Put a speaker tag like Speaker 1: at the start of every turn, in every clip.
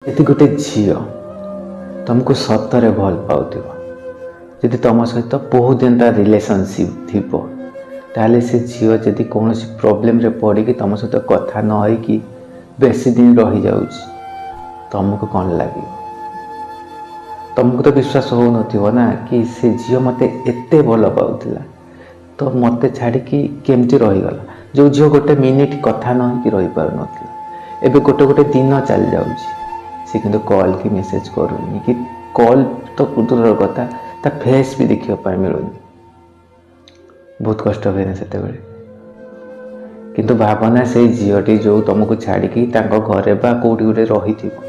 Speaker 1: यदि गोटे झील तुमको सतरे भल पाउथिବ जदि तुम सहित बहुत दिन तार रिलेशनशिप थिबो ताले से झील जदि कौन प्रोब्लेम रे पड़ी कि तुम सहित कथा न होई कि बेसी दिन रही जाउछि तुमको कौन लगे तुमको तो विश्वास हो नथिबो ना कि से झील मते एते भल पाउथिला तो मते छाड़ी कि केमती रही गला जो झील गोटे मिनिट कथा न होई कि रही पार नथिला एबे गोटे गोटे दिन चल जाउछि से किंतु कॉल की मेसेज करूनी कि कॉल तो दूर कथा ता फेस भी देखियो पाए मिलुनी बहुत कष्ट हुए ना सेते बेले किंतु भावना से झीलटी जो तुमको छाड़ी कि तांको घरे बा कोठी गोटे रही थिबो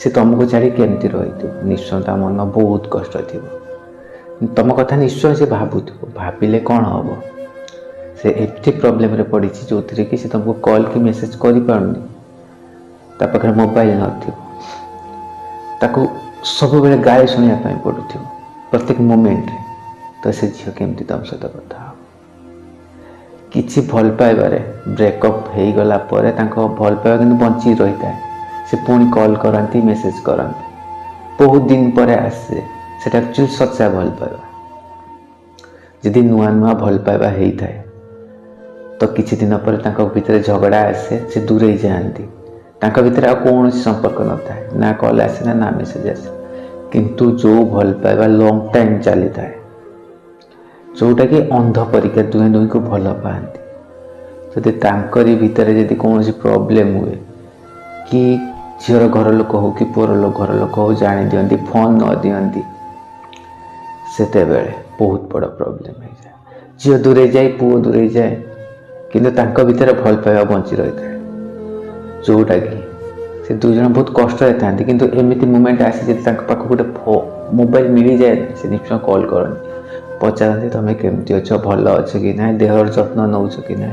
Speaker 1: से तुमको छाड़ी केमती रही थिबो निश्चय ता मन बहुत कष्ट थिबो तुम कथा निश्चय से भाबुथिबो भाबिले कौन हबो से एप्टी प्रॉब्लम रे पड़ी जो थी कि से तुमको कॉल की मेसेज करि पाउनी ता पाखरे मोबाइल नथिबो ताको सब बेले गाय शुणा पड़ू प्रत्येक मोमेंट रे तो से झील केमती तुम सहित कथा किसी भल पाइबारे ब्रेकअप हो गला भल पाइबा कि बंची रही था से पुणी कॉल करती मेसेज करती बहुत दिन पर आसे से एक्चुअली सच्चा भल पाइबा जदि नुआ नुआ भल पाइबा होता है तो किसी दिन पर भीतर झगड़ा आसे से दूरे जाती तांका भीतर कौन संपर्क न था ना कॉल आसे ना मेसेज आसे किंतु जो भल पाइबा लॉन्ग टाइम चली था जोटा कि अंध परिका दुहे दुही को भल पाती जदि तांकरी भीतर जदि कौन प्रॉब्लम हुए कि झीर घर लोक हो कि पुअर घर लोक हो जानी दियंती फोन न दियंती सेते बेले बहुत बड़ प्रॉब्लम हो जाए झील दूरे जाए पुओ दूरे जाए किंतु तांका भीतर भल पाइबा बंची रही था जोटा कि से दुई जन बहुत कष्ट था कि एमती मोमेंट आसे पाख गोटे मोबाइल मिल जाए से निश्चय कॉल करनी पचारती तुम केमती अच्छ भल अच्छ कि ना देहर जत्न नौ कि ना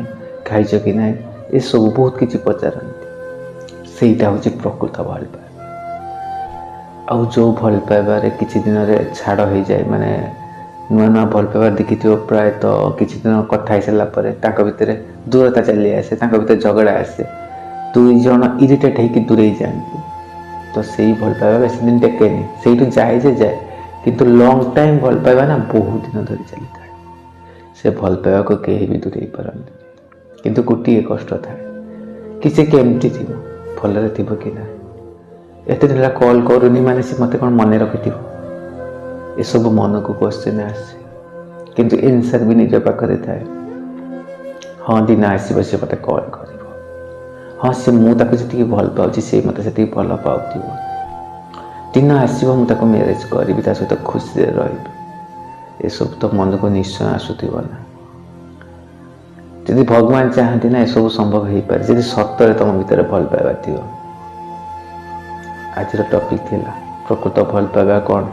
Speaker 1: खाई कि ना ये सब बहुत किसी पचारती सेटा हूँ प्रकृत भल पाइबा आउ जो भल पाइबार किसी दिन छाड़ हो जाए माने नुआ नुआ भल पाइबार देखी प्रायतः किसी दिन कथा सारापर भितर दूरता चली आसे भीतर झगड़ा आसे दुई जन इरिटेट होकर दूरे जाती तो से भल पाइबा बेस दिन टेकेनि से जाए जे जाए किंतु लॉन्ग टाइम भल पाइबा ना बहुत दिन धरी चली था से भल पाइबा को कहीं भी दूरे पारती किंतु गोटे कष्ट था कि से केमती थी भलरे थी कि ना एत दिन कॉल करूनी माने से मत कौन मन रखि ये सब मन को क्वेश्चन आसे किंतु एनसर भी निज पाखे थाए हाँ दिन आसब से मत कॉल कर हाँ से मुझे भल पाऊँ से मत से भल पाऊ दिन आसो मुझे मैरेज करी सहित खुशी रही सब तो मन को निश्चय आसुव ना जदि भगवान चाहती ना सब संभव हो पाए जदि सतरे तुम भीतर भल पाइबा थी आज टॉपिक थिला प्रकृत भल पाइबा कौन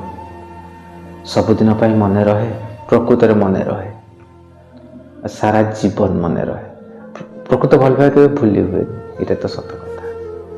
Speaker 1: सबुदिन मन रहे प्रकृत मन रहे सारा जीवन मन रहे प्रकृत भल पाइबा के भूली हुए ये तो सत।